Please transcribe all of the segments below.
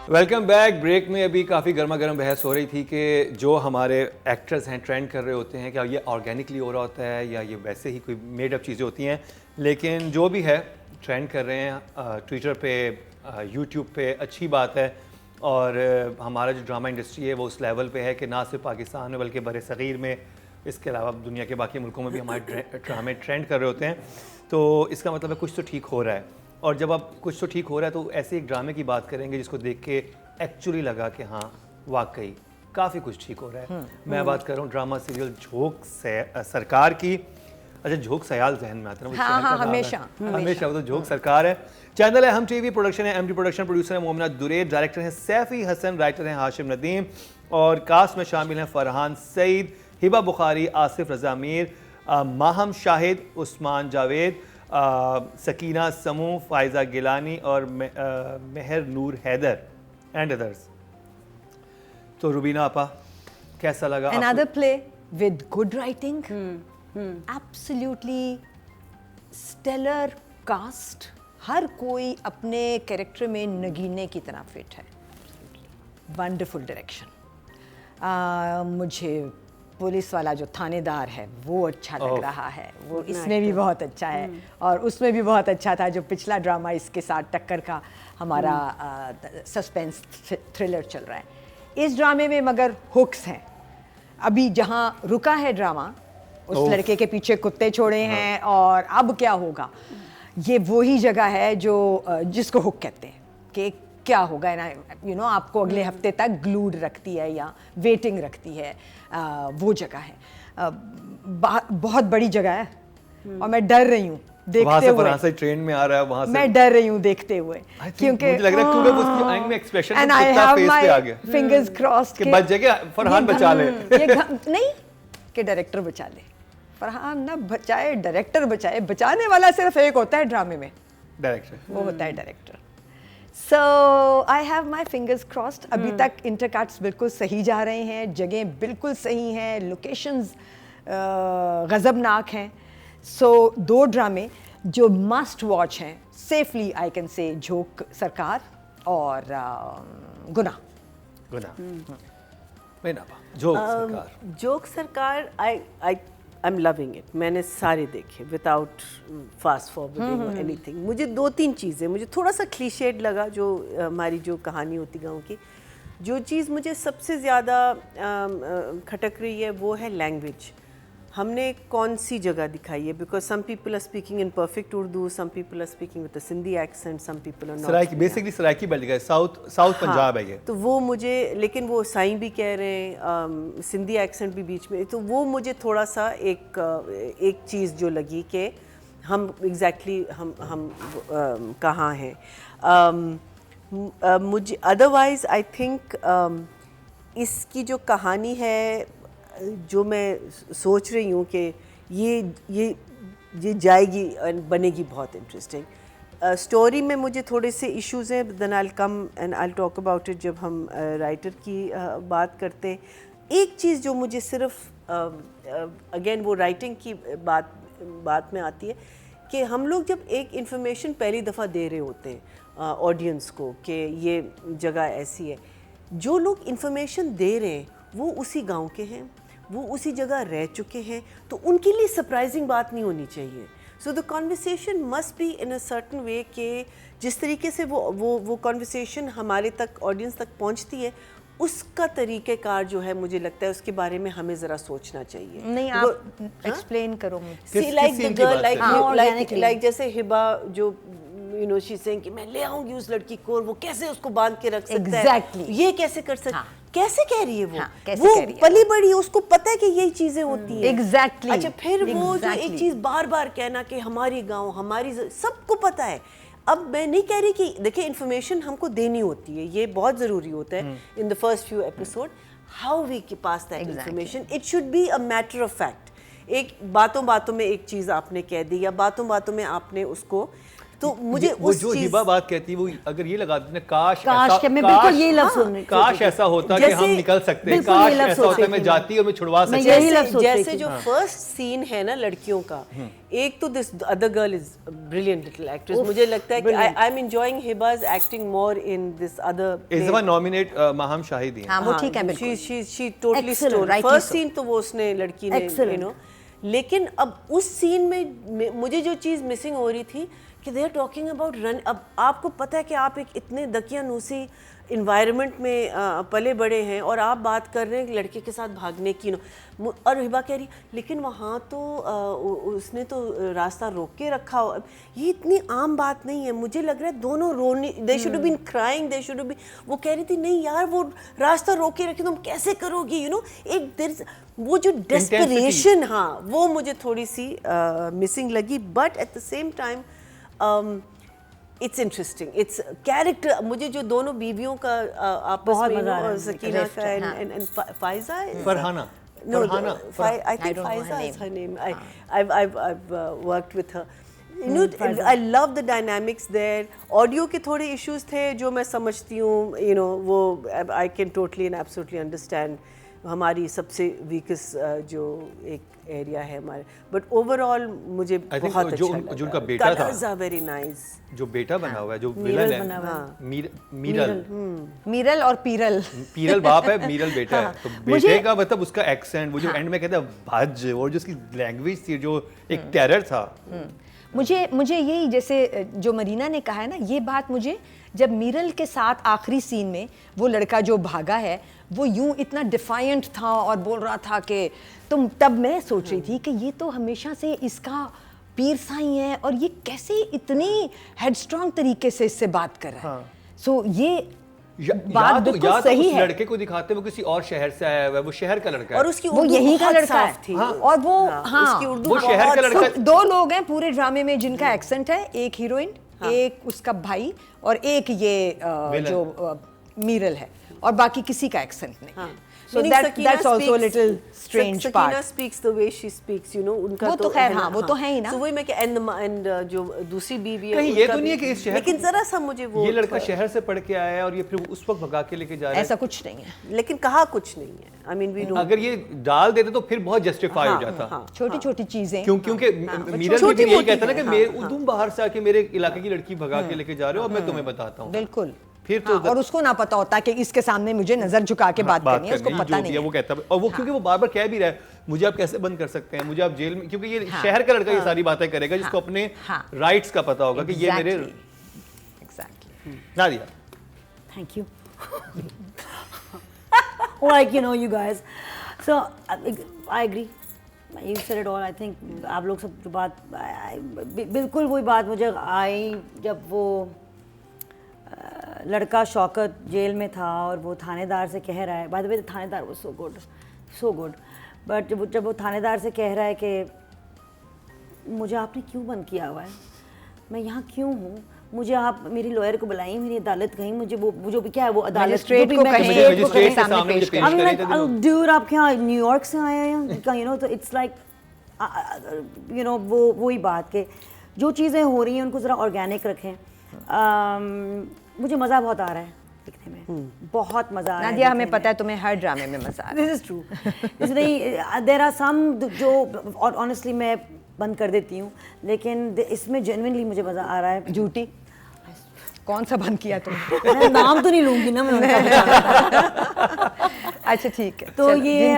Welcome back. Break میں ابھی کافی گرما گرم بحث ہو رہی تھی کہ جو ہمارے ایکٹرز ہیں ٹرینڈ کر رہے ہوتے ہیں کیا یہ آرگینکلی ہو رہا ہوتا ہے یا یہ ویسے ہی کوئی میڈ اپ چیزیں ہوتی ہیں, لیکن جو بھی ہے ٹرینڈ کر رہے ہیں ٹویٹر پہ, یوٹیوب پہ, اچھی بات ہے. اور ہمارا جو ڈرامہ انڈسٹری ہے وہ اس لیول پہ ہے کہ نہ صرف پاکستان میں بلکہ بر صغیر میں, اس کے علاوہ دنیا کے باقی ملکوں میں بھی ہمارے ڈرامے ٹرینڈ کر رہے ہوتے ہیں. تو اس کا مطلب ہے کچھ تو ٹھیک ہو رہا ہے. اور جب اب کچھ تو ٹھیک ہو رہا ہے تو ایسے ایک ڈرامے کی بات کریں گے جس کو دیکھ کے ایکچولی لگا کہ ہاں واقعی کافی کچھ ٹھیک ہو رہا ہے. میں بات کر رہا ہوں ڈرامہ سیریل جھوک سرکار کی. اچھا, جھوک سیال ذہن میں آتا ہے نا, ہمیشہ وہ تو جھوک سرکار ہے. چینل ہے ہم ٹی وی, پروڈکشن ہے ایم ڈی پروڈکشن, پروڈیوسر ہے مومنہ درید, ڈائریکٹر ہیں سیفی حسن, رائٹر ہیں ہاشم ندیم, اور کاسٹ میں شامل ہیں فرحان سعید, ہبہ بخاری, آصف رضا میر, ماہم شاہد, عثمان جاوید, سکینہ سمو, فائزہ گیلانی اور مہر نور حیدر اینڈ ادرس. تو روبینہ آپا کیسا لگا؟ Another play with good writing, absolutely stellar cast, ہر کوئی اپنے کیریکٹر میں نگینے کی طرح فٹ ہے. Wonderful direction. مجھے پولیس والا جو تھانے دار ہے وہ اچھا لگ رہا ہے, وہ اس میں بھی بہت اچھا ہے, اور اس میں بھی بہت اچھا تھا جو پچھلا ڈرامہ اس کے ساتھ ٹکر کا ہمارا سسپینس تھرلر چل رہا ہے. اس ڈرامے میں مگر ہکس ہیں. ابھی جہاں رکا ہے ڈرامہ, اس لڑکے کے پیچھے کتے چھوڑے ہیں اور اب کیا ہوگا, یہ وہی جگہ ہے جو جس کو ہک کہتے ہیں کہ کیا ہوگا نا, آپ کو اگلے ہفتے تک گلوڈ رکھتی ہے یا ویٹنگ رکھتی ہے. وہ جگہ ہے, بہت بڑی جگہ ہے, اور میں ڈر رہی ہوں دیکھتے ہوئے. ٹرین میں آ رہا ہے وہاں سے, میں ڈر رہی ہوں دیکھتے ہوئے, کیونکہ مجھے لگ رہا ہے کیونکہ اس کی آنکھ میں expression and I have my my fingers crossed کہ بچ جائے کہ فرحان بچا لے. نہیں کہ ڈائریکٹر بچا لے, فرحان نہ بچائے, ڈائریکٹر بچائے. بچانے والا صرف ایک ہوتا ہے ڈرامے میں, ڈائریکٹر, وہ ہوتا ہے director. So I have my fingers crossed. ابھی تک انٹر کٹس بالکل صحیح جا رہے ہیں, جگہیں بالکل صحیح ہیں, لوکیشنز غضبناک ہیں. سو 2 ڈرامے جو مسٹ واچ ہیں سیفلی آئی کین سے, جھوک سرکار اور گناہ. جوک سرکار I'm loving it. میں نے سارے دیکھے without fast forwarding or anything. مجھے 2-3 چیزیں مجھے تھوڑا سا کلیشیڈ لگا, جو ہماری جو کہانی ہوتی گاؤں کی. جو چیز مجھے سب سے زیادہ کھٹک رہی ہے وہ ہے لینگویج. ہم نے کون سی جگہ دکھائی ہے, because some people are speaking in perfect Urdu, some people are speaking with a Sindhi accent, some people are not. Basically Saraiki belt کا ساؤتھ پنجاب ہے یہ. تو وہ مجھے, لیکن وہ سائیں بھی کہہ رہے ہیں, سندھی ایکسنٹ بھی بیچ میں, تو وہ مجھے تھوڑا سا ایک چیز جو لگی کہ ہم ایگزیکٹلی ہم کہاں ہیں. مجھے ادروائز آئی تھنک اس کی جو کہانی ہے, جو میں سوچ رہی ہوں کہ یہ جائے گی, بنے گی بہت انٹرسٹنگ. اسٹوری میں مجھے تھوڑے سے ایشوز ہیں, then I come and I talk about it جب ہم رائٹر کی بات کرتے ہیں. ایک چیز جو مجھے صرف اگین وہ رائٹنگ کی بات میں آتی ہے کہ ہم لوگ جب ایک انفارمیشن پہلی دفعہ دے رہے ہوتے ہیں آڈینس کو کہ یہ جگہ ایسی ہے, جو لوگ انفارمیشن دے رہے ہیں وہ اسی گاؤں کے ہیں, وہ اسی جگہ رہ چکے ہیں, تو ان کے لیے سرپرائزنگ بات نہیں ہونی چاہیے. So the conversation must be in a certain way کہ جس طریقے سے وہ کانورسیشن ہمارے تک, آڈینس تک پہنچتی ہے, اس کا طریقہ کار جو ہے مجھے لگتا ہے اس کے بارے میں ہمیں ذرا سوچنا چاہیے. نہیں, آپ ایکسپلین کرو. لائک جیسے ہبا جو she's saying کہ میں لے آؤں گی اس لڑکی کو, اور وہ کیسے اس کو باندھ کے رکھ سکتا ہے, یہ کیسے کر سکتا ہے, کیسے کہہ رہی ہے وہ پلی بڑی, اس کو پتہ ہے کہ یہی چیزیں ہوتی ہیں. ایگزیکٹلی. اچھا, پھر وہ جو ایک چیز بار بار کہنا کہ ہماری گاؤں, ہماری, سب کو پتہ ہے. اب میں نہیں کہہ رہی کہ دیکھیں انفارمیشن ہم کو دینی ہوتی ہے, یہ بہت ضروری ہوتا ہے in the first few episode. How we pass that information, it should be a matter of fact. ایک باتوں میں ایک چیز آپ نے کہہ دی, یا باتوں میں آپ نے اس کو تو مجھے وہ جو ہبا بات کہتی ہے وہ اگر یہ لگا دیتے کاش کہ میں بالکل یہی لفظ سن رہی کاش ایسا ہوتا کہ ہم نکل سکتے, کاش ایسا ہوتا میں جاتی اور میں چھڑوا سکتی. جیسے جو فرسٹ سین ہے نا لڑکیوں کا, ایک تو this other girl is brilliant little actress, مجھے لگتا ہے کہ آئی ایم انجوائنگ ہباز acting more in this other. اس دفعہ نومینیٹ ماہم شاہد ہیں. ہاں وہ ٹھیک ہے بالکل, شی ٹوٹلی اسٹول. فرسٹ سین تو وہ اس نے لڑکی نے یو نو, لیکن اب اس سین میں مجھے جو چیز مسنگ ہو رہی تھی کہ دے آر ٹاکنگ اباؤٹ رن. اب آپ کو پتہ ہے کہ آپ ایک اتنے دقیانوسی انوائرمنٹ میں پلے بڑے ہیں اور آپ بات کر رہے ہیں لڑکے کے ساتھ بھاگنے کی, اور ہبا کہہ رہی لیکن وہاں تو اس نے تو راستہ روک کے رکھا ہو. یہ اتنی عام بات نہیں ہے. مجھے لگ رہا ہے دونوں رونے, they should have been crying, they should have been. وہ کہہ رہی تھی نہیں یار وہ راستہ روک کے رکھے تم کیسے کرو گی, یو نو ایک دیر وہ جو ڈیسپریشن, ہاں وہ مجھے تھوڑی سی مسنگ لگی. But at the same time it's interesting, it's character. مجھے جو دونوں بیویوں کا آپس میں سکینہ کا and Faiza, Farhana, no, I think Faiza is her name. I've worked with her. You know, I love the dynamics there. Audio کے تھوڑے ایشوز تھے جو میں سمجھتی ہوں, you know, وہ I can totally and absolutely understand. ہماری سب سے ویکسٹ جو ایک ایریا ہے ہمارے, بٹ اوور آل مجھے بہت اچھا لگا. جو ان کا بیٹا تھا, ویری نائس, جو بیٹا بنا ہوا ہے, جو ولن ہے, میرل اور پیرل باپ ہے, میرل بیٹا ہے. تو بیٹے کا مطلب اس کا ایکسنٹ, وہ جو اینڈ میں کہتا ہے بھج, اور جو اس کی لینگویج تھی جو ایک ٹیرر تھا. مجھے یہی جیسے جو مرینا نے کہا ہے نا, یہ بات مجھے جب میرل کے ساتھ آخری سین میں وہ لڑکا جو بھاگا ہے وہ یوں اتنا ڈیفائنٹ تھا اور بول رہا تھا کہ تب میں سوچ رہی تھی کہ یہ تو ہمیشہ سے اس کا پیر سائی ہے اور یہ کیسے اتنی ہیڈ اسٹرانگ طریقے سے اس سے بات کر رہا ہے. سو یہ بات بالکل صحیح ہے. لڑکے کو دکھاتے وہ کسی اور شہر سے آیا ہوا ہے, وہ شہر کا لڑکا ہے, اور اس کی وہ یہی کا لڑکا ہے, اور وہ شہر کا لڑکا. دو لوگ ہیں پورے ڈرامے میں جن کا ایکسنٹ ہے, ایک ہیروئن, ایک اس کا بھائی, اور ایک یہ جو میرل ہے, اور باقی کسی کا ایکسنٹ نہیں. So that's also a little strange part. Sakina speaks the way she speaks, you know, ان کا تو خیر ہاں وہ تو ہے ہی نا. So وہی میں کہ اینڈ جو دوسری بیوی ہے, یہ تو نہیں ہے کہ اس شہر, لیکن ذرا سا مجھے وہ یہ لڑکا شہر سے پڑھ کے آیا ہے اور یہ پھر اس وقت بھگا کے لے کے جا رہا ہے. ایسا کچھ نہیں ہے, لیکن کہا کچھ نہیں ہے. I mean we don't. اگر یہ ڈال دیتے تو پھر بہت جسٹیفائی ہو جاتا. چھوٹی چھوٹی چیزیں, کیونکہ میرل بھی یہی کہتا نا کہ میں تم باہر سے آ کے میرے علاقے کی لڑکی بھگا کے لے کے جا رہے ہو, اب میں تمہیں بتاتا ہوں. بالکل. پھر تو اور اس کو نہ پتا ہوتا کہ اس کے سامنے مجھے نظر جھکا کے بات کرنی ہے, اس کو پتہ نہیں ہے. وہ کہتا ہے, اور وہ کیونکہ وہ بار بار کہہ بھی رہا ہے مجھے آپ کیسے بند کر سکتے ہیں, مجھے آپ جیل میں, کیونکہ یہ شہر کا لڑکا یہ ساری باتیں کرے گا جس کو اپنے رائٹس کا پتا ہوگا کہ یہ میرے. Exactly. Nadia, thank you. Like, you know, you guys. So, I agree. You said it all. I think آپ لوگ سب جو بات, بالکل وہی بات مجھے آئی جب وہ لڑکا شوکت جیل میں تھا اور وہ تھانے دار سے کہہ رہا ہے, بائی دی وے تھانے دار واز سو گڈ, بٹ جب وہ تھانے دار سے کہہ رہا ہے کہ مجھے آپ نے کیوں بند کیا ہوا ہے, میں یہاں کیوں ہوں, مجھے آپ میری لائر کو بلائیں, میری عدالت گئیں, مجھے وہ جو بھی کیا ہے وہ عدالت ڈیور آپ کیا نیو یارک سے آئے ہیں, یو نو, تو اٹس لائک یو نو وہی بات کہ جو چیزیں ہو رہی ہیں ان کو ذرا آرگینک رکھیں. مجھے مزہ بہت آ رہا ہے دیکھنے میں, بہت مزہ آ رہا ہے. نادیہ ہمیں پتہ ہے تمہیں ہر ڈرامے میں مزہ آ رہا ہے. دس از ٹرو. اس لیے دیر آر سم جو آنیسٹلی میں بند کر دیتی ہوں, لیکن اس میں جینوئنلی مجھے مزہ آ رہا ہے. جھوٹی کون سا بند کیا تم میں نام تو نہیں لوں گی نا میں. اچھا ٹھیک ہے, تو یہ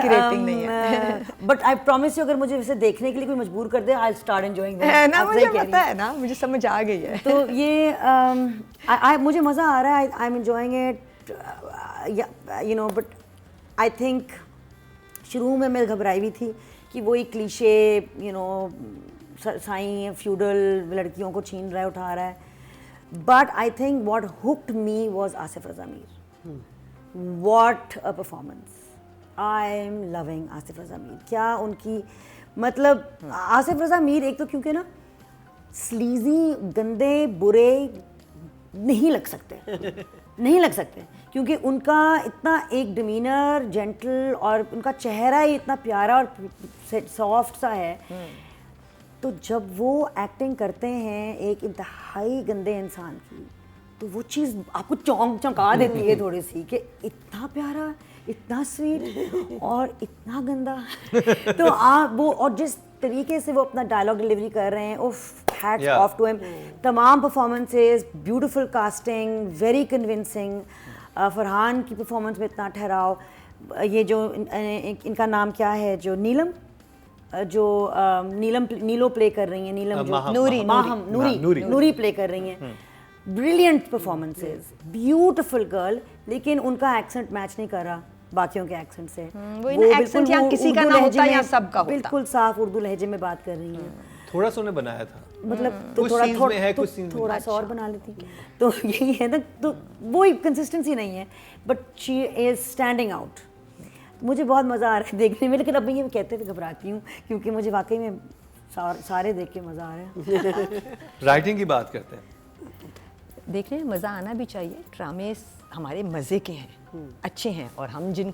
بٹ آئی پرومس یو اگر مجھے اسے دیکھنے کے لیے کوئی مجبور کر دے آئی اسٹارٹ انجوائنگ نا, مجھے پتا ہے نا, مجھے سمجھ آ گئی ہے. تو یہ مجھے مزہ آ رہا ہے, I am enjoying it, you know, but I think شروع میں گھبرائی ہوئی تھی کہ وہی کلیشے, یو نو, سائیں فیوڈل لڑکیوں کو چھین رہا ہے, اٹھا رہا ہے. But I think what hooked me was Asif Raza Mir. What a performance. I am loving Asif Raza Mir. کیا ان کی مطلب, آصف رضا میر ایک تو کیونکہ نا سلیزی, گندے, برے نہیں لگ سکتے کیونکہ ان کا اتنا ایک ڈیمینر جینٹل, اور ان کا چہرہ ہی اتنا پیارا اور سافٹ سا ہے تو جب وہ ایکٹنگ کرتے ہیں ایک انتہائی گندے انسان کی, تو وہ چیز آپ کو چونکا دیتی ہے تھوڑی سی, کہ اتنا پیارا, اتنا سویٹ اور اتنا گندا. تو آپ وہ, اور جس طریقے سے وہ اپنا ڈائلاگ ڈلیوری کر رہے ہیں, ہیٹس آف ٹو ہم. تمام performances, beautiful casting, very convincing. Farhan کی پرفارمنس میں اتنا ٹھہراؤ. یہ جو ان کا نام کیا ہے, جو نیلم, جو نیلو پلے کر رہی ہیں, نیلم جو نوری پلے کر رہی ہیں, بریلینٹ پرفارمنسز, بیوٹیفل گرل, لیکن ان کا ایکسنٹ میچ نہیں کر رہا باقیوں کے ایکسنٹ سے. کسی کا نہ ہوتا یا سب کا ہوتا, بالکل صاف اردو لہجے میں بات کر رہی ہیں. تھوڑا سا انہیں بنایا تھا, مطلب تو تھوڑا سا اور بنا لیتی. تو یہی ہے نا, تو وہی کنسسٹنسی نہیں ہے, but she is standing out. مجھے بہت مزہ آ رہا ہے دیکھنے میں, لیکن اب میں یہ کہتے ہوئے گھبراتی ہوں کیونکہ مجھے واقعی میں سارے دیکھ کے مزہ آ رہا ہے. رائٹنگ کی بات کرتے ہیں. دیکھنے میں مزہ آنا بھی چاہیے. ڈرامے ہمارے مزے کے ہیں, اچھے ہیں, اور ہم جن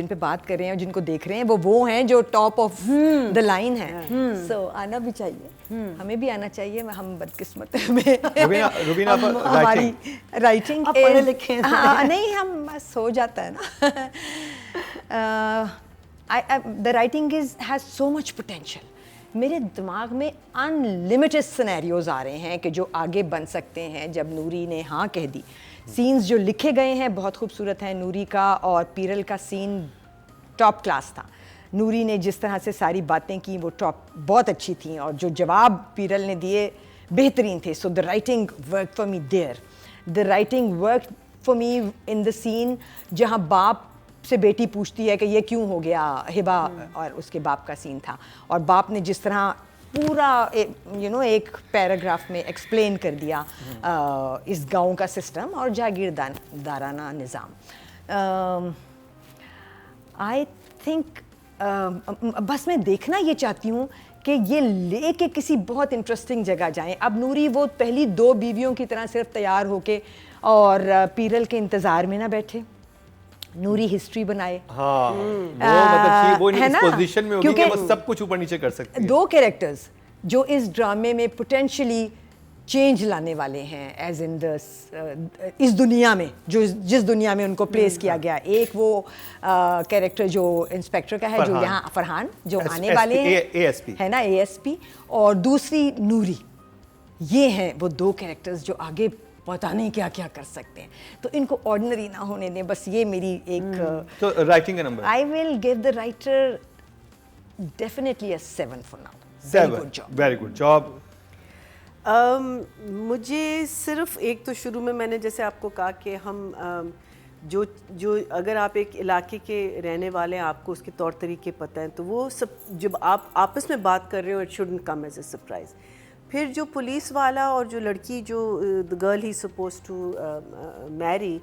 پہ بات کر رہے ہیں اور جن کو دیکھ رہے ہیں وہ ہیں جو ٹاپ آف دا لائن ہیں. سو آنا بھی چاہیے, ہمیں بھی آنا چاہیے. ہم بدقسمت میں, ہماری رائٹنگ نہیں, ہم سو جاتا ہے نا. The writing has so much potential. میرے دماغ میں ان لمیٹڈ سینیریوز آ رہے ہیں کہ جو آگے بن سکتے ہیں. جب نوری نے ہاں کہہ دی, سینز جو لکھے گئے ہیں بہت خوبصورت ہیں. نوری کا اور پیرل کا سین ٹاپ کلاس تھا. نوری نے جس طرح سے ساری باتیں کی وہ بہت اچھی تھیں, اور جو جواب پیرل نے دیے بہترین تھے. So the writing work for me there. The writing work for me in the scene جہاں باپ سے بیٹی پوچھتی ہے کہ یہ کیوں ہو گیا, ہبا اور اس کے باپ کا سین تھا, اور باپ نے جس طرح پورا ایک پیراگراف میں ایکسپلین کر دیا اس گاؤں کا سسٹم اور جاگیردارانہ نظام. آئی تھنک بس میں دیکھنا یہ چاہتی ہوں کہ یہ لے کے کسی بہت انٹرسٹنگ جگہ جائیں. اب نوری وہ پہلی 2 بیویوں کی طرح صرف تیار ہو کے اور پیرل کے انتظار میں نہ بیٹھے. نوری ہسٹری بنائے. ہاں وہ اس پوزیشن میں ہوگی کہ وہ سب کچھ اوپر نیچے کر سکتی ہے. 2 کیریکٹرز جو اس ڈرامے میں پوٹینشلی چینج لانے والے ہیں ایز ان اس دنیا میں, جس دنیا میں ان کو پلیس کیا گیا. ایک وہ کیریکٹر جو انسپیکٹر کا ہے, جو یہاں فرحان جو آنے والے ہیں, ہے نا, ASP, اور دوسری نوری. یہ ہیں وہ 2 کیریکٹرز جو آگے پتہ نہیں کیا کیا کر سکتے ہیں. تو ان کو آرڈنری نہ ہونے دیں. بس یہ میری ایک. تو رائٹنگ کا number I will give the writer definitely 7 for now. 7. Very good job. مجھے صرف ایک تو شروع میں نے جیسے آپ کو کہا کہ ہم جو اگر آپ ایک علاقے کے رہنے والے ہیں, آپ کو اس کے طور طریقے پتہ ہیں, تو وہ سب جب آپ آپس میں بات کر رہے ہو, it shouldn't come as a surprise. پھر جو پولیس والا اور جو لڑکی, جو the girl he supposed to marry,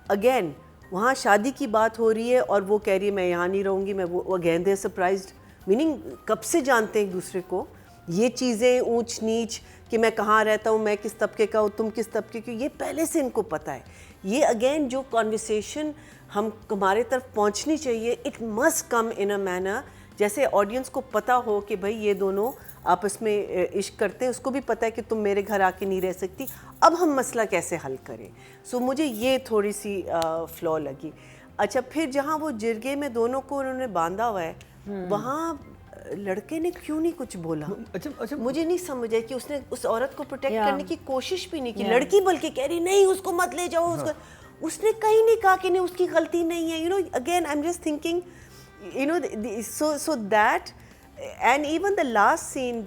again وہاں شادی کی بات ہو رہی ہے اور وہ کہہ رہی ہے میں یہاں نہیں رہوں گی. میں وہ اگین دے سرپرائزڈ, میننگ کب سے جانتے ہیں ایک دوسرے کو. یہ چیزیں اونچ نیچ کہ میں کہاں رہتا ہوں, میں کس طبقے کا ہوں, تم کس طبقے کی, یہ پہلے سے ان کو پتہ ہے. یہ اگین جو کانورسیشن ہمارے طرف پہنچنی چاہیے, it must come in a manner جیسے آڈینس کو پتہ ہو کہ بھائی یہ دونوں آپس میں عشق کرتے ہیں, اس کو بھی پتہ ہے کہ تم میرے گھر آ کے نہیں رہ سکتی, اب ہم مسئلہ کیسے حل کریں. سو مجھے یہ تھوڑی سی فلو لگی. اچھا, پھر جہاں وہ جرگے میں دونوں کو انہوں نے باندھا ہوا ہے, وہاں لڑکے نے کیوں نہیں کچھ بولا. مجھے نہیں سمجھ آئی کہ اس نے اس عورت کو پروٹیکٹ کرنے کی کوشش بھی نہیں کی. لڑکی بلکہ کہہ رہی نہیں اس کو مت لے جاؤ, اس نے کہیں نہیں کہا کہ نہیں اس کی غلطی نہیں ہے. Again I am just thinking so that and even the last scene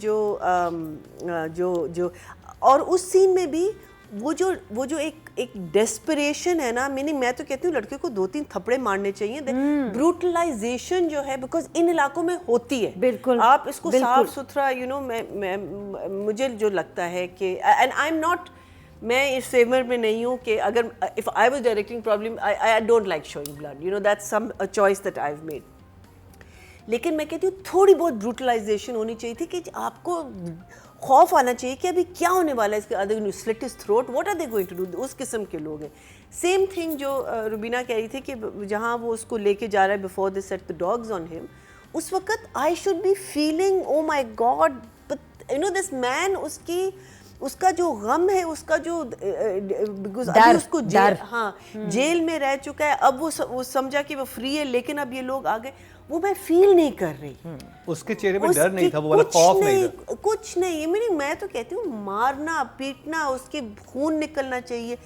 جو اور اس سین میں بھی وہ جو ایک ڈیسپریشن ہے نا, میننگ میں تو کہتی ہوں لڑکے کو 2-3 تھپڑے مارنے چاہیے. بروٹلائزیشن جو ہے بیکاز ان علاقوں میں ہوتی ہے, بالکل آپ اس کو صاف ستھرا مجھے جو لگتا ہے کہ اینڈ آئی ایم ناٹ, میں اس فیور میں نہیں ہوں کہ اگر if I was directing probably I don't like showing blood, that's some a choice that I've made. لیکن میں کہتی ہوں تھوڑی بہت بروٹلائزیشن ہونی چاہیے تھی کہ آپ کو خوف آنا چاہیے کہ ابھی کیا ہونے والا ہے, اس کے other slit his throat, what are they going to do. اس قسم کے لوگ ہیں. سیم تھنگ جو روبینہ کہہ رہی تھی کہ جہاں وہ اس کو لے کے جا رہا ہے before they set the dogs on him, اس وقت I should be feeling oh my God, but دس مین اس کا جو غم ہے, اس کا جو ابھی اس کو جیل میں رہ چکا ہے, اب وہ سمجھا کہ وہ فری ہے, لیکن اب یہ لوگ آ گئے, وہ میں فیل نہیں کر رہی. اس کے چہرے پہ ڈر نہیں تھا, وہ والا خوف نہیں تھا, کچھ نہیں. میں تو کہتی ہوں مارنا پیٹنا, اس کے خون نکلنا چاہیے,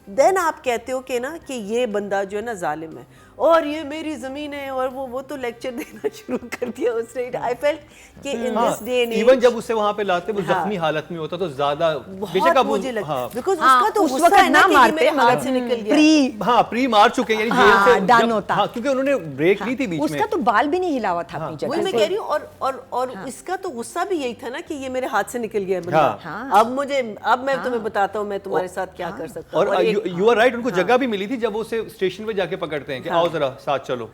دین آپ کہتے ہو کہ نا کہ یہ بندہ جو ہے نا ظالم ہے اور یہ میری زمین ہے, اور وہ تو لیکچر دینا شروع کر دیا اس نے. آئی فیلٹ کہ ان دس ڈے اینڈ ایون جب اسے وہاں پہ لاتے وہ زخمی حالت میں ہوتا تو زیادہ بہت مجھے لگتا, بیکاز اس کا تو غصہ ہے نا کہ میرے ہاتھ سے نکل گیا. پری مار چکے ہیں, یعنی جیل سے ڈن ہوتا, کیونکہ انہوں نے بریک لی تھی بیچ میں, اس کا تو بال بھی نہیں ہلا ہوا تھا اپنی جگہ. وہی میں کہہ رہی ہوں, اور اس کا تو غصہ بھی یہی تھا نا کہ یہ میرے ہاتھ سے نکل گیا بندہ, اب میں تمہیں بتاتا ہوں میں تمہارے ساتھ کیا کر سکتا ہوں. اور یو آر رائٹ, ان کو جگہ بھی ملی تھی جب وہ اسے اسٹیشن پہ جا کے پکڑتے ہیں کہ آؤ ذرا ساتھ چلو,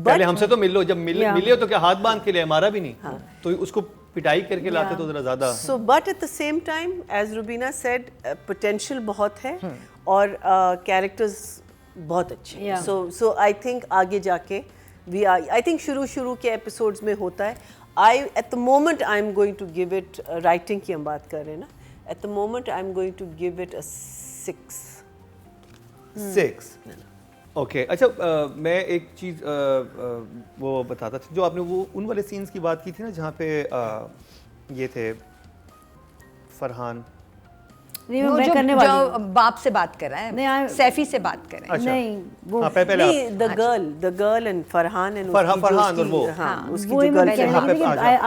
پہلے ہم سے تو مل لو, جب ملے ہو تو کیا ہاتھ باندھ کے لے, ہمارا بھی نہیں, تو اس کو پٹائی کر کے لاتے تو ذرا زیادہ. So but at the same time as Rubina said potential بہت ہے اور کیریکٹرز بہت اچھے ہیں. سو آئی تھنک آگے جا کے آئی تھنک شروع کے ایپیسوڈز میں ہوتا ہے. At the moment I'm going to give it, writing کی ہم بات کر رہے ہیں نا, at the moment I'm going to give it 6. Okay, اچھا میں ایک چیز وہ بتاتا تھا, جو آپ نے وہ ان والے سینز کی بات کی تھی نا جہاں پہ یہ تھے فرحان, جو باپ سے بات کر رہا ہے, سیفی سے بات کر رہے ہیں. نہیں وہ the girl and فرحان اور وہ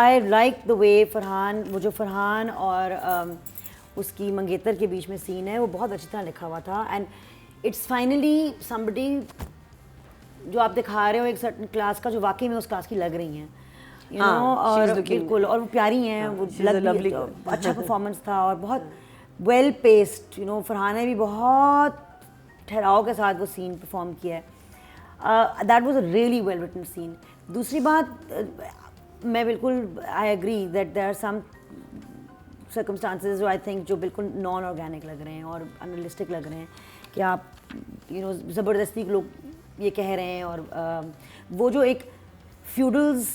I like the way Farhan, وہ جو فرحان اور اس کی منگیتر کے بیچ میں سین ہے وہ بہت اچھی طرح لکھا ہوا تھا. اینڈ اٹس فائنلی somebody جو آپ دکھا رہے ہو ایک سرٹن کلاس کا جو واقعی میں اس کلاس کی لگ رہی ہیں, اور بالکل, اور وہ پیاری ہیں, وہ اچھا پرفارمنس تھا اور بہت ویل پیسڈ. فرحان نے بھی بہت ٹھہراؤ کے ساتھ وہ سین پرفارم کیا ہے. That was a really well written scene. دوسری بات, میں بالکل I agree that there are some circumstances جو آئی تھنک جو بالکل نان آرگینک لگ رہے ہیں اور انریلسٹک لگ رہے ہیں, کہ آپ زبردستی لوگ یہ کہہ رہے ہیں. اور وہ جو ایک فیوڈلز,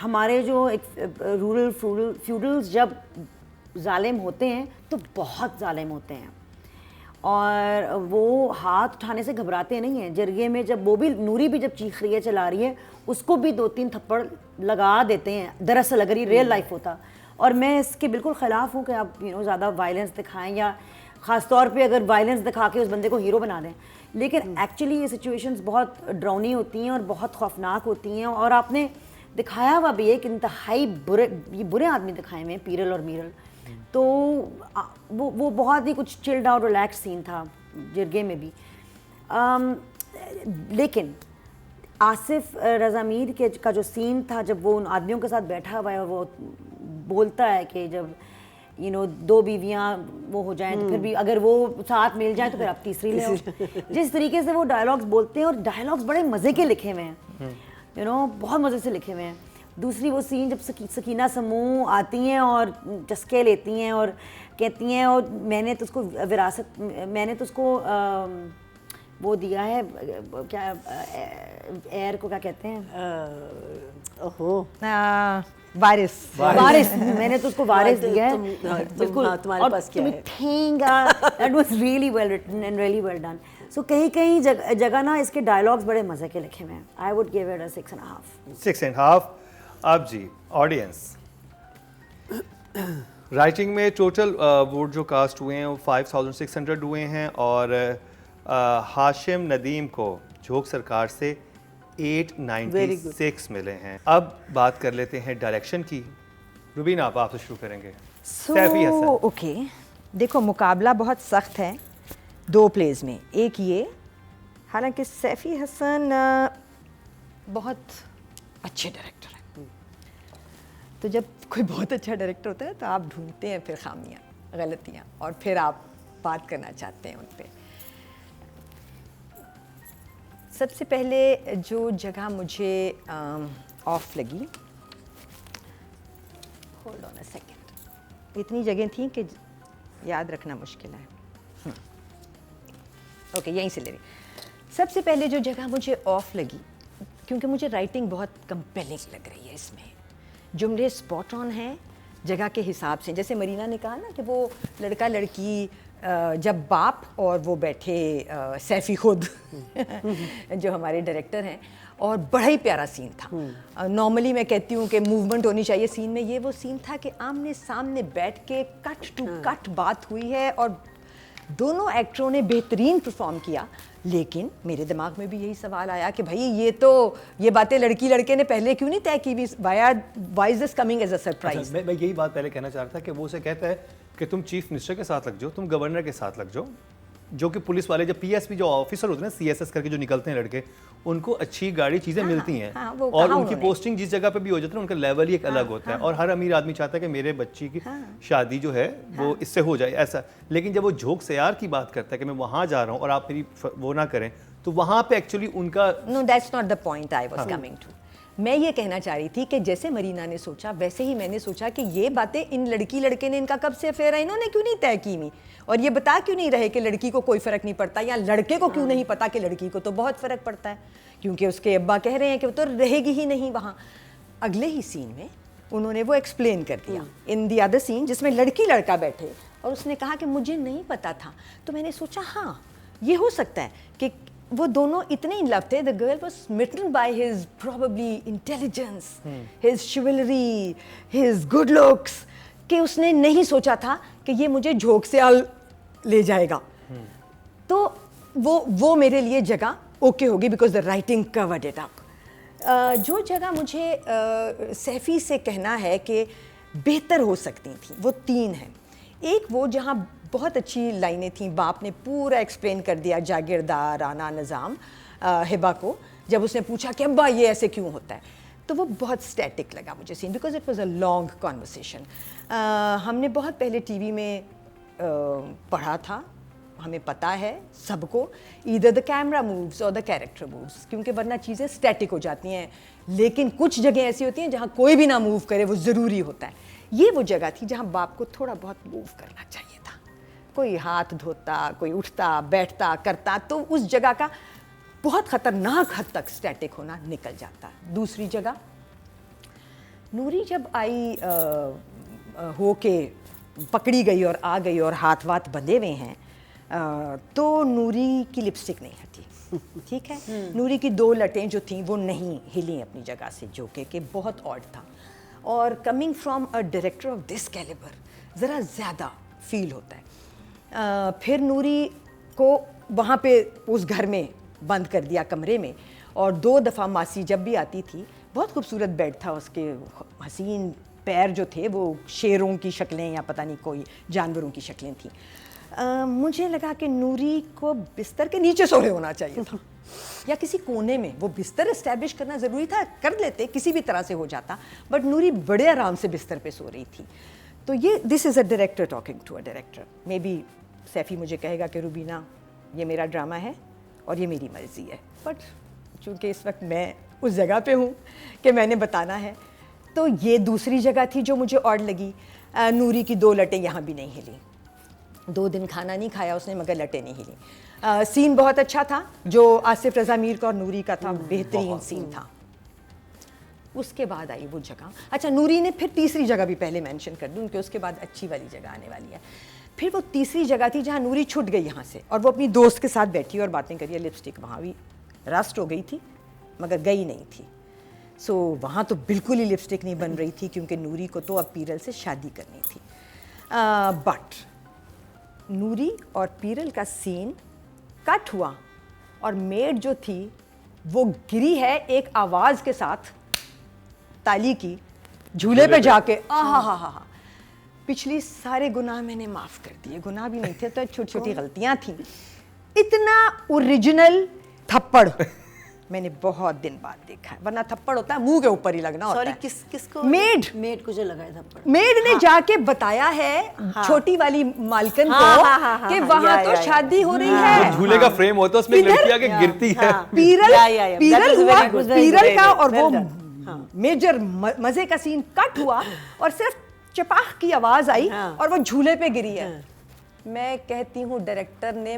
ہمارے جو ایک رورل فیوڈلز جب ظالم ہوتے ہیں تو بہت ظالم ہوتے ہیں, اور وہ ہاتھ اٹھانے سے گھبراتے نہیں ہیں. جرگے میں جب وہ بھی نوری بھی جب چیخ رہی ہے, چلا رہی ہے, اس کو بھی 2-3 تھپڑ لگا دیتے ہیں دراصل اگر یہ ریئل لائف ہوتا. اور میں اس کے بالکل خلاف ہوں کہ آپ زیادہ وائلنس دکھائیں, یا خاص طور پہ اگر وائلنس دکھا کے اس بندے کو ہیرو بنا دیں. لیکن ایکچولی یہ سچویشنز بہت ڈراؤنی ہوتی ہیں اور بہت خوفناک ہوتی ہیں, اور آپ نے دکھایا ہوا بھی ایک انتہائی برے آدمی دکھائے ہوئے ہیں, پیرل اور میرل. تو وہ بہت ہی کچھ چلڈ آؤٹ ریلیکس سین تھا جرگے میں بھی. لیکن آصف رضا میر کا جو سین تھا, جب وہ ان آدمیوں کے ساتھ بیٹھا ہوا ہے اور وہ بولتا ہے کہ جب 2 بیویاں وہ ہو جائیں تو پھر بھی اگر وہ ساتھ مل جائیں تو پھر آپ تیسری لے آؤ. جس طریقے سے وہ ڈائلاگس بولتے ہیں, اور ڈائلاگس بڑے مزے کے لکھے ہوئے ہیں, بہت مزے سے لکھے ہوئے ہیں. دوسری وہ سین جب سکینہ سمو آتی ہیں اور چسکے لیتی ہیں اور کہتی ہیں, اور میں نے تو اس کو وراثت, میں نے تو اس کو وہ دیا ہے, کیا ایئر کو کیا کہتے ہیں, وارث, میں نے تو اس کو وارث دیا ہے. بالکل, تمہارے پاس کیا ہے. That was really well written and really well done. So کہیں جگہ نا اس کے ڈائلاگس بڑے مزے کے لکھے ہوئے ہیں. I would give it 6.5. اب جی آڈینس رائٹنگ میں ٹوٹل ووٹ جو کاسٹ ہوئے ہیں وہ 5600 ہوئے ہیں, اور ہاشم ندیم کو جھوک سرکار سے 896 ملے ہیں. اب بات کر لیتے ہیں ڈائریکشن کی. روبینہ آپ سے شروع کریں گے. سیفی حسن. اوکے, دیکھو مقابلہ بہت سخت ہے 2 پلیز میں. ایک یہ, حالانکہ سیفی حسن بہت اچھے ڈائریکٹر ہیں, تو جب کوئی بہت اچھا ڈائریکٹر ہوتا ہے تو آپ ڈھونڈتے ہیں پھر خامیاں, غلطیاں, اور پھر آپ بات کرنا چاہتے ہیں ان پہ. سب سے پہلے جو جگہ مجھے آف لگی, ہولڈ آن اے سیکنڈ, اتنی جگہیں تھیں کہ یاد رکھنا مشکل ہے. اوکے, یہیں سے لے رہی. سب سے پہلے جو جگہ مجھے آف لگی, کیونکہ مجھے رائٹنگ بہت کمپیلنگ لگ رہی ہے, اس میں جملے اسپاٹ آن ہیں, جگہ کے حساب سے. جیسے مرینا نے کہا نا کہ وہ لڑکا لڑکی جب باپ اور وہ بیٹھے سیفی خود جو ہمارے ڈائریکٹر ہیں, اور بڑا ہی پیارا سین تھا. نارملی میں کہتی ہوں کہ موومنٹ ہونی چاہیے سین میں, یہ وہ سین تھا کہ آمنے سامنے بیٹھ کے کٹ ٹو کٹ بات ہوئی ہے اور دونوں ایکٹروں نے بہترین پرفارم کیا. لیکن میرے دماغ میں بھی یہی سوال آیا کہ بھائی یہ باتیں لڑکی لڑکے نے پہلے کیوں نہیں طے کی ہوئی, why is this coming as a surprise. میں یہی بات پہلے کہنا چاہ رہا تھا کہ وہ اسے کہتا ہے کہ تم چیف منسٹر کے ساتھ لگ جاؤ, تم گورنر کے ساتھ لگ جاؤ, جو کہ پولیس والے جب پی ایس پی جو آفیسر ہوتے ہیں نا, سی ایس ایس کر کے جو نکلتے ہیں لڑکے, ان کو اچھی گاڑی چیزیں ملتی ہیں اور ان کی پوسٹنگ جس جگہ پہ بھی ہو جاتی ہے ان کا لیول ہی ایک الگ ہوتا ہے. اور ہر امیر آدمی چاہتا ہے کہ میرے بچی کی شادی جو ہے وہ اس سے ہو جائے ایسا. لیکن جب وہ جھوک سیار کی بات کرتا ہے کہ میں وہاں جا رہا ہوں اور آپ میری وہ نہ کریں, تو وہاں پہ ایکچولی ان کا no that's not the point I was coming to. میں یہ کہنا چاہ رہی تھی کہ جیسے مرینا نے سوچا ویسے ہی میں نے سوچا کہ یہ باتیں ان لڑکی لڑکے نے ان کا کب سے افیئر ہے, انہوں نے کیوں نہیں طے کی ہوئی, اور یہ بتا کیوں نہیں رہے کہ لڑکی کو کوئی فرق نہیں پڑتا, یا لڑکے کو کیوں نہیں پتا کہ لڑکی کو تو بہت فرق پڑتا ہے, کیونکہ اس کے ابا کہہ رہے ہیں کہ وہ تو رہے گی ہی نہیں وہاں. اگلے ہی سین میں انہوں نے وہ ایکسپلین کر دیا ان دی ادر سین جس میں لڑکی لڑکا بیٹھے, اور اس نے کہا کہ مجھے نہیں پتا تھا. تو میں نے سوچا ہاں یہ ہو سکتا ہے کہ وہ دونوں اتنے ان لو تھے, the girl was smitten by his probably intelligence, his chivalry, his good looks, کہ اس نے نہیں سوچا تھا کہ یہ مجھے جھوک سے لے جائے گا. تو وہ میرے لیے جگہ اوکے ہوگی because the writing covered it up. جو جگہ مجھے سیفی سے کہنا ہے کہ بہتر ہو سکتی تھیں وہ 3 ہیں. ایک وہ جہاں بہت اچھی لائنیں تھیں, باپ نے پورا ایکسپلین کر دیا جاگیردار رانا نظام ہبا کو, جب اس نے پوچھا کہ ابا یہ ایسے کیوں ہوتا ہے, تو وہ بہت اسٹیٹک لگا مجھے scene because it was a long conversation. ہم نے بہت پہلے ٹی وی میں پڑھا تھا, ہمیں پتہ ہے سب کو, ایدر دا کیمرا مووز اور دا کیریکٹر مووز, کیونکہ ورنہ چیزیں اسٹیٹک ہو جاتی ہیں. لیکن کچھ جگہیں ایسی ہوتی ہیں جہاں کوئی بھی نہ موو کرے, وہ ضروری ہوتا ہے. یہ وہ جگہ تھی جہاں باپ کو تھوڑا بہت موو کرنا چاہیے تھا, کوئی ہاتھ دھوتا, کوئی اٹھتا بیٹھتا کرتا, تو اس جگہ کا بہت خطرناک حد تک اسٹیٹک ہونا نکل جاتا. دوسری جگہ نوری جب آئی ہو کے پکڑی گئی اور آ گئی اور ہاتھ واتھ بندھے ہوئے ہیں, تو نوری کی لپسٹک نہیں ہٹی, ٹھیک ہے. نوری کی 2 لٹیں جو تھیں وہ نہیں ہلیں اپنی جگہ سے, جو کہ بہت آڈ تھا. اور coming from a director of this calibre ذرا زیادہ فیل ہوتا ہے. پھر نوری کو وہاں پہ اس گھر میں بند کر دیا کمرے میں, اور 2 دفعہ ماسی جب بھی آتی تھی, بہت خوبصورت بیڈ تھا اس کے, حسین پیر جو تھے وہ شیروں کی شکلیں یا پتہ نہیں کوئی جانوروں کی شکلیں تھیں. مجھے لگا کہ نوری کو بستر کے نیچے سوئے ہونا چاہیے تھا یا کسی کونے میں. وہ بستر اسٹیبلش کرنا ضروری تھا, کر لیتے کسی بھی طرح سے ہو جاتا, بٹ نوری بڑے آرام سے بستر پہ سو رہی تھی. تو یہ this is a director talking to a director. Maybe Saifi مجھے کہے گا کہ روبینہ یہ میرا ڈرامہ ہے اور یہ میری مرضی ہے, بٹ چونکہ اس وقت میں اس جگہ پہ ہوں کہ میں نے بتانا ہے, تو یہ دوسری جگہ تھی جو مجھے آڈ لگی. نوری کی 2 لٹیں یہاں بھی نہیں ہلیں, 2 دن کھانا نہیں کھایا اس نے مگر لٹیں نہیں ہلیں. سین بہت اچھا تھا جو آصف رضا میر کا اور نوری کا تھا, بہترین سین تھا. اس کے بعد آئی وہ جگہ, اچھا نوری نے پھر تیسری جگہ بھی پہلے مینشن کر دوں کہ اس کے بعد اچھی والی جگہ آنے والی ہے. پھر وہ تیسری جگہ تھی جہاں نوری چھٹ گئی یہاں سے, اور وہ اپنی دوست کے ساتھ بیٹھی اور باتیں کری. لپسٹک وہاں بھی رسٹ ہو گئی تھی مگر گئی نہیں تھی. سو وہاں تو بالکل ہی لپسٹک نہیں بن رہی تھی کیونکہ نوری کو تو اب پیرل سے شادی کرنی تھی. بٹ نوری اور پیرل کا سین کٹ ہوا اور میڈ جو تھی وہ گری ہے ایک آواز کے ساتھ تالی کی جھولے پہ جا کے. ہاں پچھلی سارے گناہ میں نے معاف کر دیے, گناہ بھی نہیں تھے تو چھوٹی چھوٹی غلطیاں تھیں. اتنا اوریجنل تھپڑ میں نے بہت دن بعد دیکھا ہے, ورنہ تھپڑ ہوتا ہے منہ کے اوپر ہی لگنا ہوتا ہے. کس کو؟ میڈ کو جو لگایا تھپڑ, میڈ نے جا کے بتایا ہے چھوٹی والی مالکن کو کہ وہاں تو شادی ہو رہی ہے. جھولے کا فریم ہوتا ہے اس میں ایک لڑکی آگے گرتی ہے. پیرل کا اور وہ میجر مزے کا سین کٹ ہوا اور صرف چپاخ کی آواز آئی اور وہ جھولے پہ گری ہے. میں کہتی ہوں ڈائریکٹر نے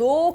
2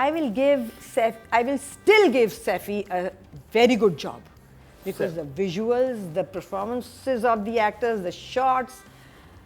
I will still give Safi a very good job because the visuals, the performances of the actors, the shots.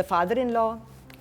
the father-in-law.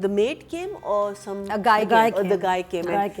the maid came or a guy came and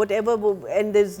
whatever, and there's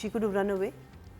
she could have run away।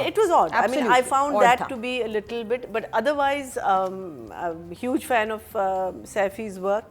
It was odd. I mean, I found that to be a little bit, but otherwise, I'm a huge fan of Saifi's work.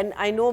and I know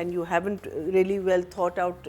and you haven't really well thought out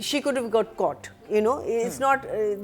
she could have got caught, you know, it's not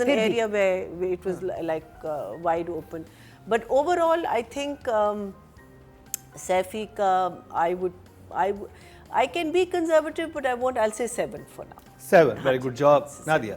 an area where it was like wide open, but overall I think Saifi ka I can be conservative, but I'll say 7 for now. 7 very good job. Nadia?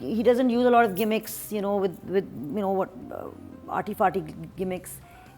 He doesn't use a lot of gimmicks, with what arty-farty gimmicks.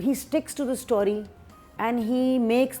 he sticks to the story and he makes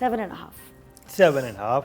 7.5. 7.5.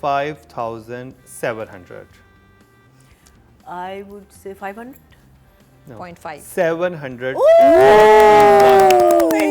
5,700. I would say 500. No. 0.5. 700. Very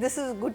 this is good.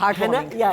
heartwarming. Yeah.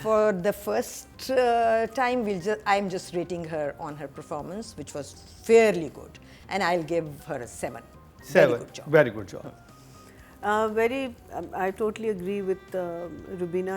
For the first time, I am just rating her on her performance, which was fairly good, and I'll give her a 7. 7. Very good job. I totally agree with Rubina.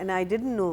and I didn't know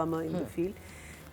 comer in the field.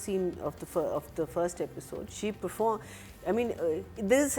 scene of the first episode, she performed. I mean, there's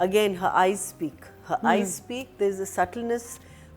Again, her eyes speak. There's a subtleness,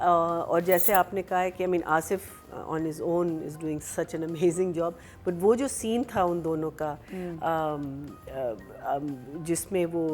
اور جیسے آپ نے کہا ہے کہ Asif on his own is doing such an amazing job, but وہ جو سین تھا ان دونوں کا جس میں وہ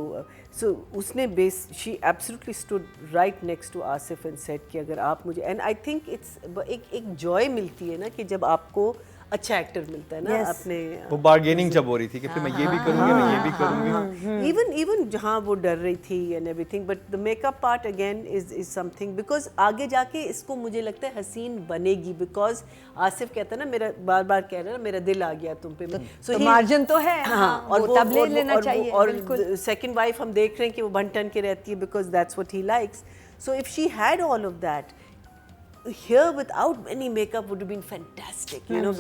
اس نے she absolutely stood right next to Asif and said کہ اگر آپ مجھے, اینڈ آئی تھنک اٹس ایک جوائے ملتی ہے نا کہ جب آپ کو اچھا ایکٹر ملتا ہے نا اپنے, وہ بارگیننگ جب ہو رہی تھی کہ پھر میں یہ بھی کروں گی, میں یہ بھی کروں گی, ایون جہاں وہ ڈر رہی تھی and every thing, but the make up part again is some thing, because آگے جا کے اس کو مجھے لگتا ہے حسین بنے گی, بیکاز آصف کہتا ہے نا, میرا بار بار کہہ رہا ہے میرا دل آ گیا تم پہ, تو مارجن تو ہے, اور تب لے لینا چاہیے. اور سیکنڈ وائف ہم دیکھ رہے ہیں کہ وہ بن ٹن کے رہتی ہے because that's what he likes. So if she had all of that here without any makeup would have been fantastic, you know,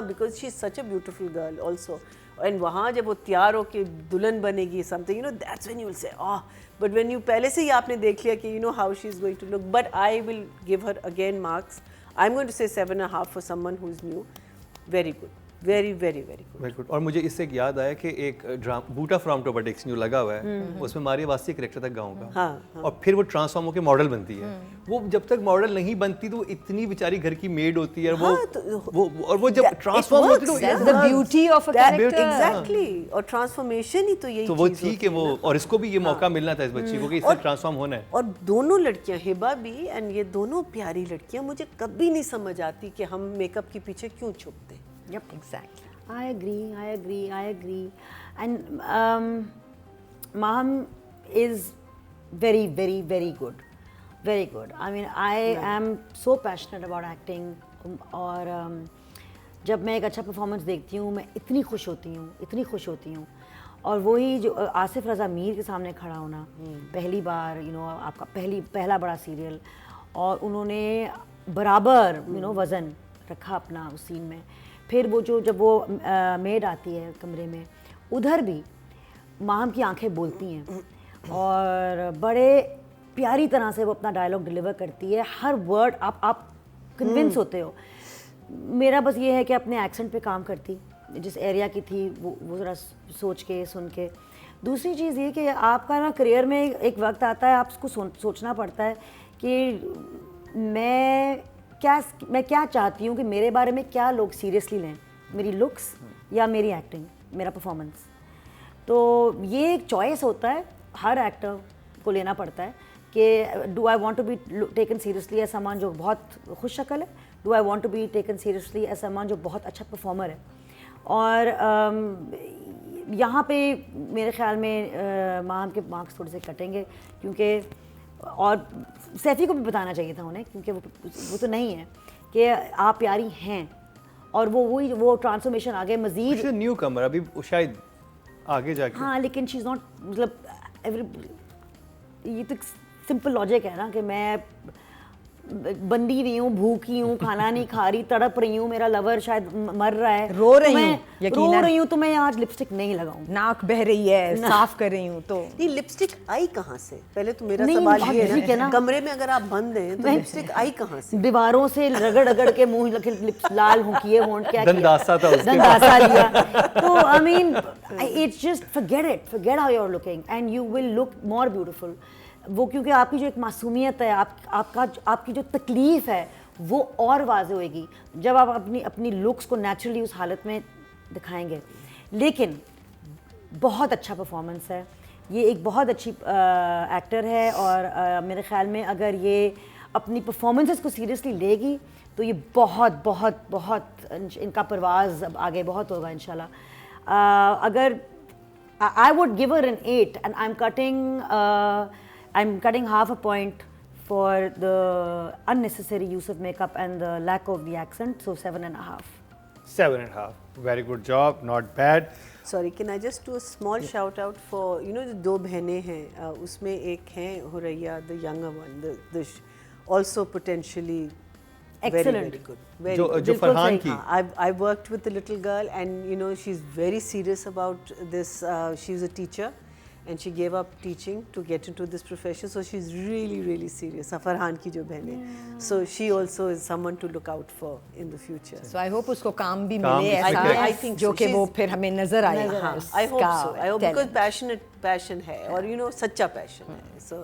because she's such a beautiful girl also, and وہاں جب وہ تیار ہو کے دلہن بنے گی something, you know, that's when you will say oh, but when you پہلے سے ہی آپ نے دیکھ لیا کہ you know how she's going to look, but I will give her again marks. I'm going to say 7.5 for someone who's new. Very good, very very very good. بالکل. اور مجھے اس سے ایک یاد آیا کہ ایک بوٹا فرام ٹوبرٹیکس جو لگا ہوا ہے اس میں ماریا واسطے کریکٹر تھا گاؤں کا, اور پھر وہ ٹرانسفارم ہو کے ماڈل بنتی ہے. وہ جب تک ماڈل نہیں بنتی تو وہ اتنی بیچاری گھر کی میڈ ہوتی ہے, اور وہ جب ٹرانسفارم ہوتی ہے That's the beauty of a character. Exactly. اور ٹرانسفارمیشن ہی تو یہی تو وہ تھی کہ وہ, اور اس کو بھی یہ موقع ملنا تھا اس بچی کو کہ اس سے ٹرانسفارم ہونا ہے. اور دونوں لڑکیاں, ہبا بھی اینڈ یہ دونوں پیاری لڑکیاں, مجھے کبھی نہیں سمجھ آتی کہ ہم میک اپ کے پیچھے کیوں چھپتے. Yep, exactly. I agree. And Maham is very, very, very good. Very good. I mean, I am so passionate about acting. اور جب میں ایک اچھا پرفارمنس دیکھتی ہوں میں اتنی خوش ہوتی ہوں. اور وہی جو آصف رضا میر کے سامنے کھڑا ہونا پہلی بار, یو نو, آپ کا پہلا بڑا سیریل, اور انہوں نے برابر یو نو وزن رکھا اپنا اس سین میں. پھر وہ جب وہ میڈ آتی ہے کمرے میں, ادھر بھی ماہم کی آنکھیں بولتی ہیں اور بڑے پیاری طرح سے وہ اپنا ڈائلاگ ڈلیور کرتی ہے, ہر ورڈ آپ کنونس ہوتے ہو. میرا بس یہ ہے کہ اپنے ایکسنٹ پہ کام کرتی, جس ایریا کی تھی وہ ذرا سوچ کے سن کے. دوسری چیز یہ کہ آپ کا نا کریئر میں ایک وقت آتا ہے, آپ اس کو سوچنا پڑتا ہے کہ میں کیا چاہتی ہوں, کہ میرے بارے میں کیا لوگ سیریسلی لیں, میری لکس یا میری ایکٹنگ, میرا پرفارمنس. تو یہ ایک چوائس ہوتا ہے ہر ایکٹر کو لینا پڑتا ہے کہ do I want to be taken seriously as Saman جو بہت خوش شکل ہے, do I want to be taken seriously as Saman جو بہت اچھا پرفارمر ہے. اور یہاں پہ میرے خیال میں ماہم کے مارکس تھوڑے سے کٹیں گے, کیونکہ اور سیفی کو بھی بتانا چاہیے تھا انہیں, کیونکہ وہ تو نہیں ہے کہ آپ پیاری ہیں, اور وہ ٹرانسفارمیشن آگے مزید نیو کمر ابھی شاید آگے جا کے. ہاں, لیکن شی از ناٹ, مطلب یہ تو سمپل لاجک ہے نا کہ میں بندی ہوئی ہوں, بھوکی ہوں, کھانا نہیں کھا رہی, تڑپ رہی ہوں, میرا لور شاید مر رہا ہے, رو رہی ہوں تو میں آج لپسٹک نہیں لگاؤں, ناک بہ رہی ہے, صاف کر رہی ہوں. تو نہیں, لپسٹک آئی کہاں سے, پہلے تو میرا سوال یہ ہے نا, کمرے میں اگر آپ بند ہیں تو لپسٹک آئی کہاں سے؟ دیواروں سے رگڑ کے منہ لپس لال ہوں کیے, ہونٹ کیا دنداسا تھا, دنداسا لیا. تو I mean it's just forget how you are looking and you will look more beautiful. وہ کیونکہ آپ کی جو ایک معصومیت ہے, آپ کی جو تکلیف ہے وہ اور واضح ہوئے گی جب آپ اپنی لکس کو نیچرلی اس حالت میں دکھائیں گے. لیکن بہت اچھا پرفارمنس ہے, یہ ایک بہت اچھی ایکٹر ہے, اور میرے خیال میں اگر یہ اپنی پرفارمنسز کو سیریسلی لے گی تو یہ بہت بہت بہت ان کا پرواز اب آگے بہت ہوگا انشاءاللہ. اگر I would give her an 8 and I'm cutting half a point for the unnecessary use of makeup and the lack of the accent, so 7.5. 7.5. Very good job, not bad. Sorry, can I just do a small shout out for, you know, جو دو بہنیں ہیں, اس میں ایک ہیں ہریہ, the younger one, the also potentially excellent, very good. جو فرحان کی. I worked with the little girl and you know she's very serious about this. She's a teacher and she gave up teaching to get into this profession, so she's really serious. Farhan کی جو بہن ہے, so she also is someone to look out for in the future. So I hope اس کو کام بھی ملے ایسا جو کہ وہ پھر ہمیں نظر آئے. I hope so, because passion ہے, اور you know سچا passion ہے. So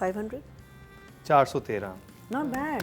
500. 413. Not bad.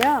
Yeah.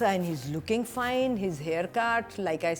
And he's looking fine, his haircut, like I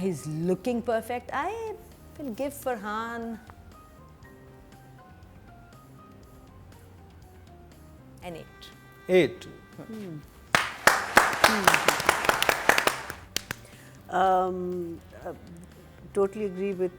He's looking perfect. I will give Farhan an 8. 8. Totally agree with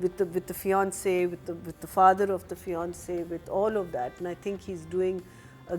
with the fiance, with the father of the fiance, with all of that, and I think he's doing a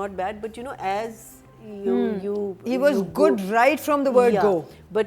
not bad, but as He was good right from the word go. But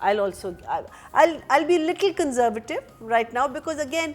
I'll be little conservative right now, because again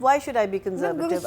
why should I be conservative?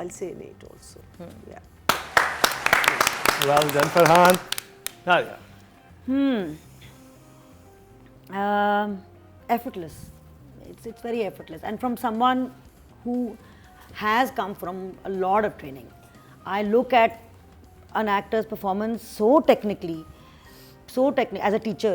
an 8 also. Yeah. Well done, Farhan. Nadia. Effortless. It's very effortless, and from someone who has come from a lot of training, I look at an actor's performance so technically as a teacher,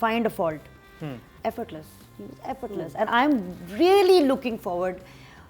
find a fault. Effortless, and I'm really looking forward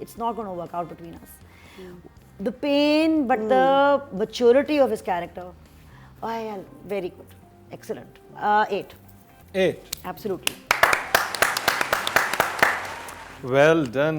it's not going to work out between us. The pain, but the maturity of his character, very good, excellent. 8. 8. Absolutely. Well done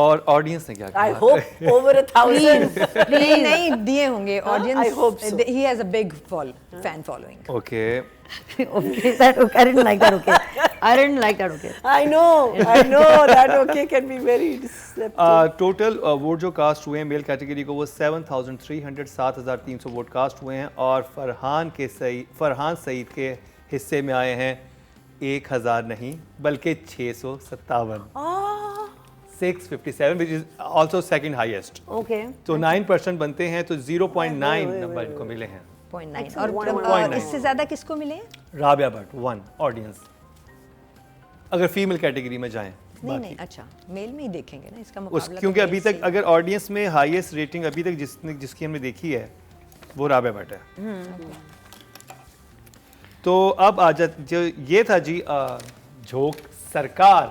اور audience نے کیا I کہا؟ hope over 1,000. نہیں دیے ہوں گے I audience. hope so. He has a big fan following. Okay Okay, that okay. I didn't like that. Okay, I didn't like that. Okay. I know that okay can be very deceptive. Total vote جو cost ہوئے ہیں میل category کو وہ 7,300 7,300 vote cast ہوئے ہیں اور فرحان سعید کے حصے میں آئے ہیں 1,000 نہیں بلکہ 657 657 which is also second highest. Okay. تو 9% بنتے ہیں تو 0.9 نمبر ان کو ملے ہیں. 0.9 اور اس سے زیادہ کس کو ملے ہیں؟ رابعہ بٹ 1 آڈینس اگر فیمیل کیٹیگری میں جائیں. نہیں اچھا میل میں ہی دیکھیں گے نا اس کا مقابلہ. کیونکہ ابھی تک اگر آڈینس میں ہائیسٹ ریٹنگ ابھی تک جس کی ہم نے دیکھی ہے وہ رابعہ بٹ ہے. تو اب آ جاتے جو یہ تھا جی جھوک سرکار.